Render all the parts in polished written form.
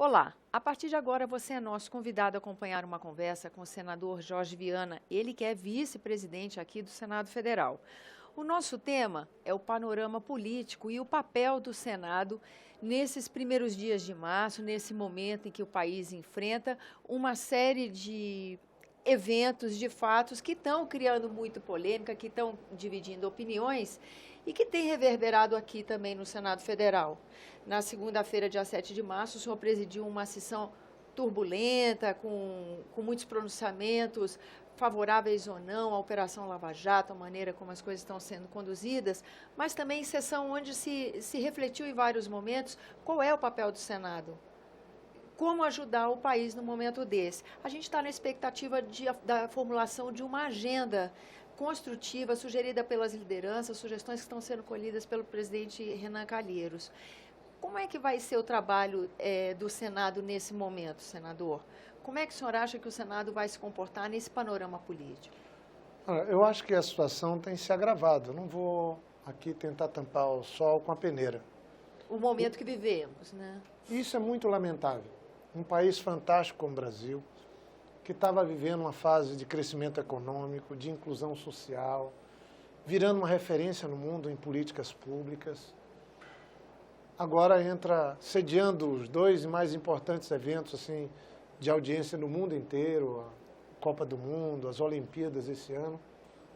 Olá, a partir de agora você é nosso convidado a acompanhar uma conversa com o senador Jorge Viana, ele que é vice-presidente aqui do Senado Federal. O nosso tema é o panorama político e o papel do Senado nesses primeiros dias de março, nesse momento em que o país enfrenta uma série de eventos, de fatos que estão criando muito polêmica, que estão dividindo opiniões e que tem reverberado aqui também no Senado Federal. Na segunda-feira, dia 7 de março, o senhor presidiu uma sessão turbulenta, com muitos pronunciamentos favoráveis ou não à Operação Lava Jato, a maneira como as coisas estão sendo conduzidas, mas também sessão onde se refletiu em vários momentos qual é o papel do Senado. Como ajudar o país no momento desse? A gente está na expectativa da formulação de uma agenda construtiva sugerida pelas lideranças, sugestões que estão sendo colhidas pelo presidente Renan Calheiros. Como é que vai ser o trabalho do Senado nesse momento, senador? Como é que o senhor acha que o Senado vai se comportar nesse panorama político? Eu acho que a situação tem se agravado. Eu não vou aqui tentar tampar o sol com a peneira. O momento que vivemos, né? Isso é muito lamentável. Um país fantástico como o Brasil, que estava vivendo uma fase de crescimento econômico, de inclusão social, virando uma referência no mundo em políticas públicas. Agora entra sediando os dois mais importantes eventos assim, de audiência no mundo inteiro, a Copa do Mundo, as Olimpíadas esse ano.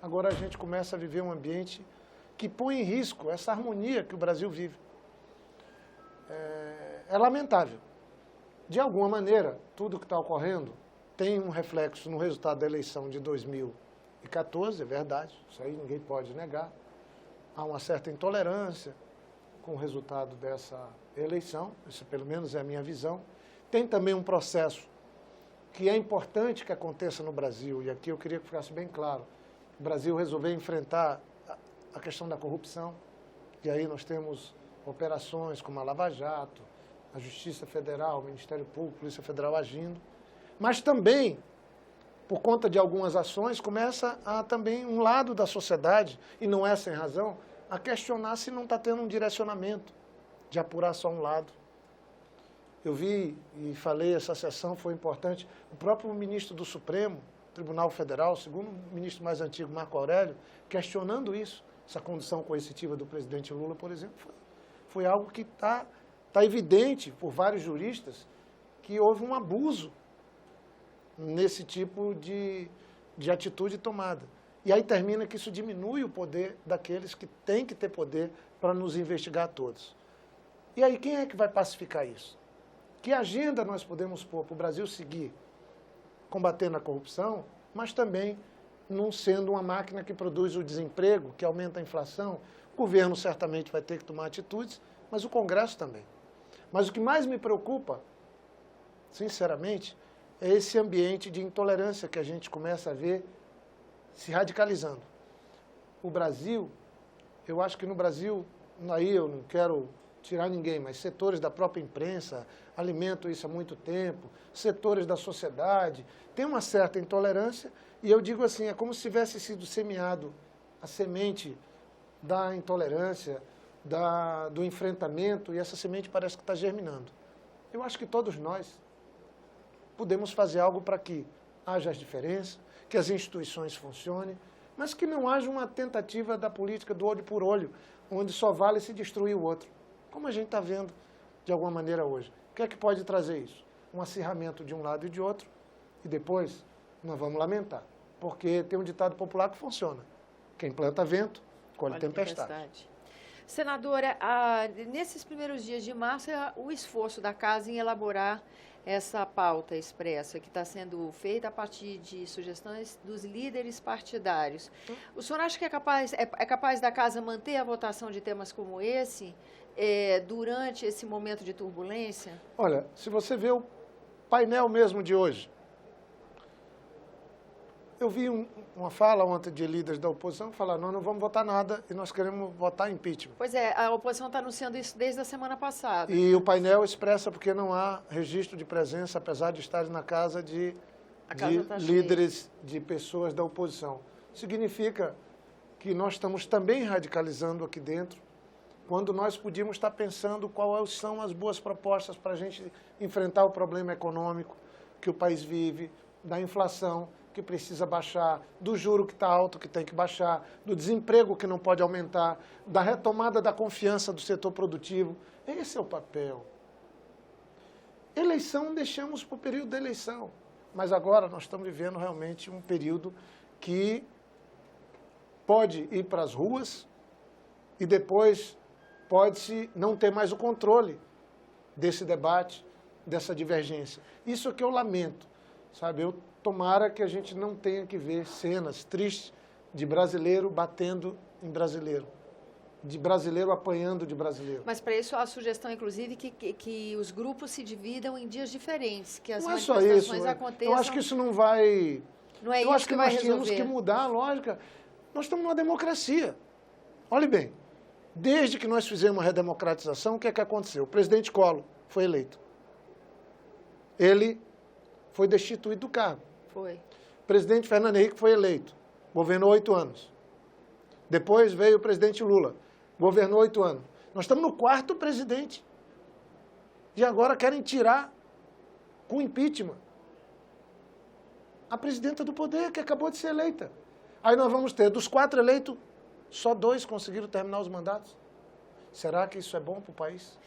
Agora a gente começa a viver um ambiente que põe em risco essa harmonia que o Brasil vive. É lamentável. De alguma maneira, tudo que está ocorrendo tem um reflexo no resultado da eleição de 2014, é verdade, isso aí ninguém pode negar. Há uma certa intolerância com o resultado dessa eleição, isso pelo menos é a minha visão. Tem também um processo que é importante que aconteça no Brasil, e aqui eu queria que ficasse bem claro, o Brasil resolveu enfrentar a questão da corrupção, e aí nós temos operações como a Lava Jato, a Justiça Federal, o Ministério Público, a Polícia Federal agindo, mas também, por conta de algumas ações, começa a também um lado da sociedade, e não é sem razão, a questionar se não está tendo um direcionamento de apurar só um lado. Eu vi e falei, essa sessão foi importante, o próprio ministro do Supremo Tribunal Federal, segundo o ministro mais antigo, Marco Aurélio, questionando isso, essa condução coercitiva do presidente Lula, por exemplo, foi algo que está evidente por vários juristas que houve um abuso nesse tipo de atitude tomada. E aí termina que isso diminui o poder daqueles que têm que ter poder para nos investigar todos. E aí quem é que vai pacificar isso? Que agenda nós podemos pôr para o Brasil seguir combatendo a corrupção, mas também não sendo uma máquina que produz o desemprego, que aumenta a inflação? O governo certamente vai ter que tomar atitudes, mas o Congresso também. Mas o que mais me preocupa, sinceramente, é esse ambiente de intolerância que a gente começa a ver se radicalizando. O Brasil, eu acho que no Brasil, aí eu não quero tirar ninguém, mas setores da própria imprensa alimentam isso há muito tempo, setores da sociedade, tem uma certa intolerância, e eu digo assim, é como se tivesse sido semeado a semente da intolerância, do enfrentamento, e essa semente parece que está germinando. Eu acho que todos nós podemos fazer algo para que haja as diferenças, que as instituições funcionem, mas que não haja uma tentativa da política do olho por olho, onde só vale se destruir o outro, como a gente está vendo de alguma maneira hoje. O que é que pode trazer isso? Um acirramento de um lado e de outro, e depois nós vamos lamentar, porque tem um ditado popular que funciona: quem planta vento, colhe tempestade. Senadora, nesses primeiros dias de março, o esforço da Casa em elaborar essa pauta expressa que está sendo feita a partir de sugestões dos líderes partidários. O senhor acha que é capaz da Casa manter a votação de temas como esse durante esse momento de turbulência? Olha, se você vê o painel mesmo de hoje, eu vi uma fala ontem de líderes da oposição que falaram: nós não vamos votar nada e nós queremos votar impeachment. Pois é, a oposição está anunciando isso desde a semana passada. E o painel expressa porque não há registro de presença, apesar de estar na casa de líderes, de pessoas da oposição. Significa que nós estamos também radicalizando aqui dentro, quando nós podíamos estar pensando quais são as boas propostas para a gente enfrentar o problema econômico que o país vive, da inflação que precisa baixar, do juro que está alto que tem que baixar, do desemprego que não pode aumentar, da retomada da confiança do setor produtivo. Esse é o papel. Eleição deixamos para o período da eleição, mas agora nós estamos vivendo realmente um período que pode ir para as ruas e depois pode-se não ter mais o controle desse debate, dessa divergência. Isso é que eu lamento, sabe? Tomara que a gente não tenha que ver cenas tristes de brasileiro batendo em brasileiro, de brasileiro apanhando de brasileiro. Mas para isso a sugestão, inclusive, que os grupos se dividam em dias diferentes, que as não é só isso. aconteçam. Eu acho que isso não vai... Não é eu isso acho que vai nós tínhamos resolver. que mudar a lógica. Nós estamos numa democracia. Olhe bem, desde que nós fizemos a redemocratização, o que é que aconteceu? O presidente Collor foi eleito. Ele foi destituído do cargo. Foi. O presidente Fernando Henrique foi eleito. Governou 8 anos. Depois veio o presidente Lula. Governou 8 anos. Nós estamos no 4º presidente. E agora querem tirar com impeachment a presidenta do poder, que acabou de ser eleita. Aí nós vamos ter, dos 4 eleitos, só 2 conseguiram terminar os mandatos. Será que isso é bom para o país?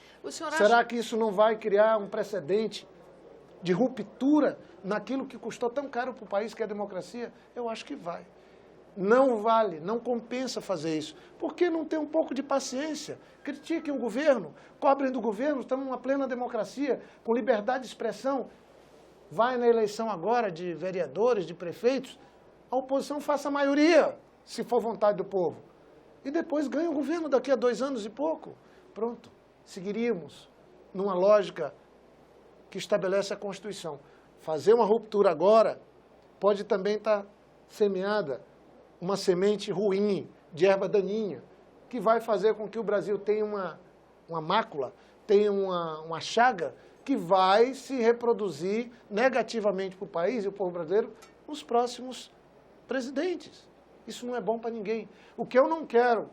Será que isso não vai criar um precedente de ruptura naquilo que custou tão caro para o país, que é a democracia? Eu acho que vai. Não vale, não compensa fazer isso. Por que não ter um pouco de paciência? Critiquem o governo, cobrem do governo, estamos numa plena democracia, com liberdade de expressão. Vai na eleição agora de vereadores, de prefeitos, a oposição faça a maioria, se for vontade do povo. E depois ganha o governo daqui a 2 anos e pouco. Pronto, seguiríamos numa lógica que estabelece a Constituição. Fazer uma ruptura agora pode também estar semeada uma semente ruim, de erva daninha, que vai fazer com que o Brasil tenha uma mácula, tenha uma chaga que vai se reproduzir negativamente para o país e o povo brasileiro nos próximos presidentes. Isso não é bom para ninguém. O que eu não quero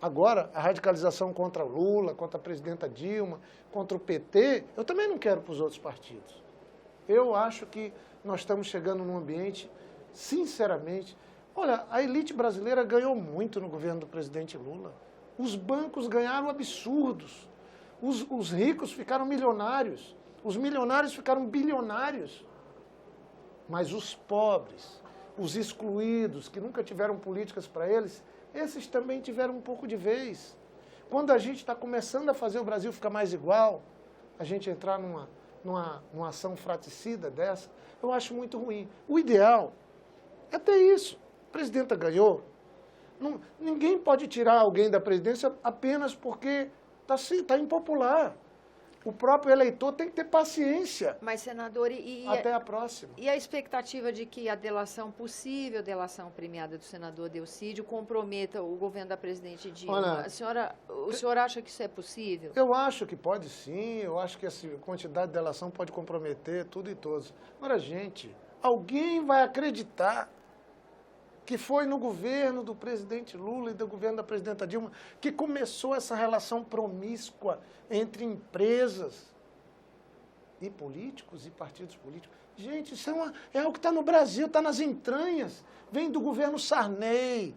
agora, a radicalização contra o Lula, contra a presidenta Dilma, contra o PT, eu também não quero para os outros partidos. Eu acho que nós estamos chegando num ambiente, sinceramente... Olha, a elite brasileira ganhou muito no governo do presidente Lula. Os bancos ganharam absurdos. Os ricos ficaram milionários. Os milionários ficaram bilionários. Mas os pobres, os excluídos, que nunca tiveram políticas para eles, esses também tiveram um pouco de vez. Quando a gente está começando a fazer o Brasil ficar mais igual, a gente entrar numa ação fratricida dessa, eu acho muito ruim. O ideal é ter isso. A presidenta ganhou. Ninguém pode tirar alguém da presidência apenas porque está impopular. O próprio eleitor tem que ter paciência. Mas, senador, até a próxima. E a expectativa de que a possível delação premiada do senador Delcídio comprometa o governo da presidente Dilma? Olha, o senhor acha que isso é possível? Eu acho que pode sim. Eu acho que essa quantidade de delação pode comprometer tudo e todos. Agora, gente, alguém vai acreditar que foi no governo do presidente Lula e do governo da presidenta Dilma que começou essa relação promíscua entre empresas e políticos e partidos políticos? Gente, isso é algo que está no Brasil, está nas entranhas. Vem do governo Sarney,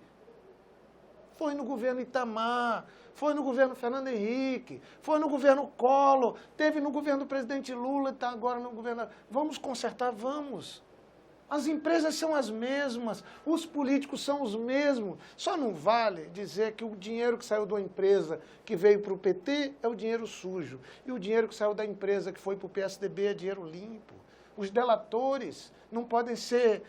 foi no governo Itamar, foi no governo Fernando Henrique, foi no governo Collor, teve no governo do presidente Lula e está agora no governo... Vamos consertar? Vamos. As empresas são as mesmas, os políticos são os mesmos. Só não vale dizer que o dinheiro que saiu da empresa que veio para o PT é o dinheiro sujo. E o dinheiro que saiu da empresa que foi para o PSDB é dinheiro limpo. Os delatores não podem ser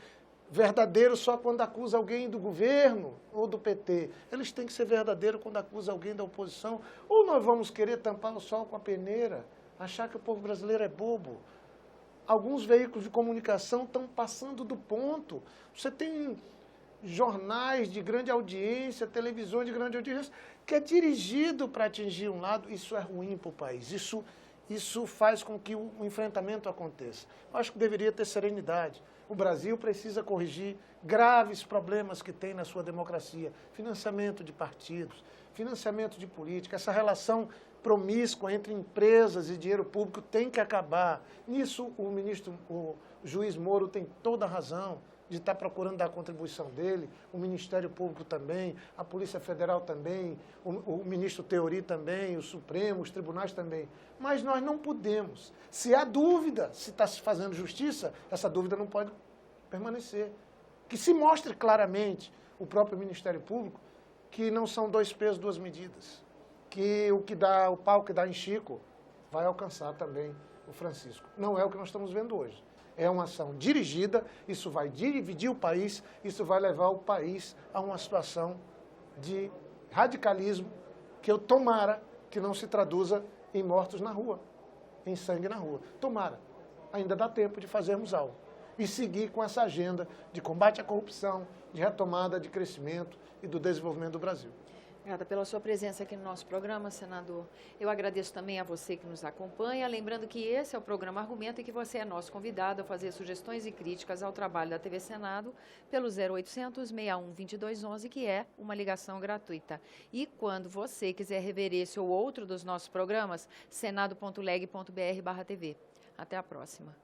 verdadeiros só quando acusa alguém do governo ou do PT. Eles têm que ser verdadeiros quando acusa alguém da oposição. Ou nós vamos querer tampar o sol com a peneira, achar que o povo brasileiro é bobo. Alguns veículos de comunicação estão passando do ponto. Você tem jornais de grande audiência, televisões de grande audiência, que é dirigido para atingir um lado. Isso é ruim para o país. Isso faz com que o enfrentamento aconteça. Eu acho que deveria ter serenidade. O Brasil precisa corrigir graves problemas que tem na sua democracia. Financiamento de partidos, financiamento de política, essa relação promíscua entre empresas e dinheiro público tem que acabar. Nisso, o juiz Moro tem toda a razão de estar procurando dar a contribuição dele, o Ministério Público também, a Polícia Federal também, o ministro Teori também, o Supremo, os tribunais também. Mas nós não podemos. Se há dúvida se está se fazendo justiça, essa dúvida não pode permanecer. Que se mostre claramente o próprio Ministério Público que não são 2 pesos, 2 medidas. Que o pau que dá em Chico vai alcançar também o Francisco. Não é o que nós estamos vendo hoje. É uma ação dirigida, isso vai dividir o país, isso vai levar o país a uma situação de radicalismo que eu tomara que não se traduza em mortos na rua, em sangue na rua. Tomara. Ainda dá tempo de fazermos algo. E seguir com essa agenda de combate à corrupção, de retomada de crescimento e do desenvolvimento do Brasil. Obrigada pela sua presença aqui no nosso programa, senador. Eu agradeço também a você que nos acompanha, lembrando que esse é o programa Argumento e que você é nosso convidado a fazer sugestões e críticas ao trabalho da TV Senado pelo 0800 61 2211, que é uma ligação gratuita. E quando você quiser rever esse ou outro dos nossos programas, senado.leg.br/TV. Até a próxima.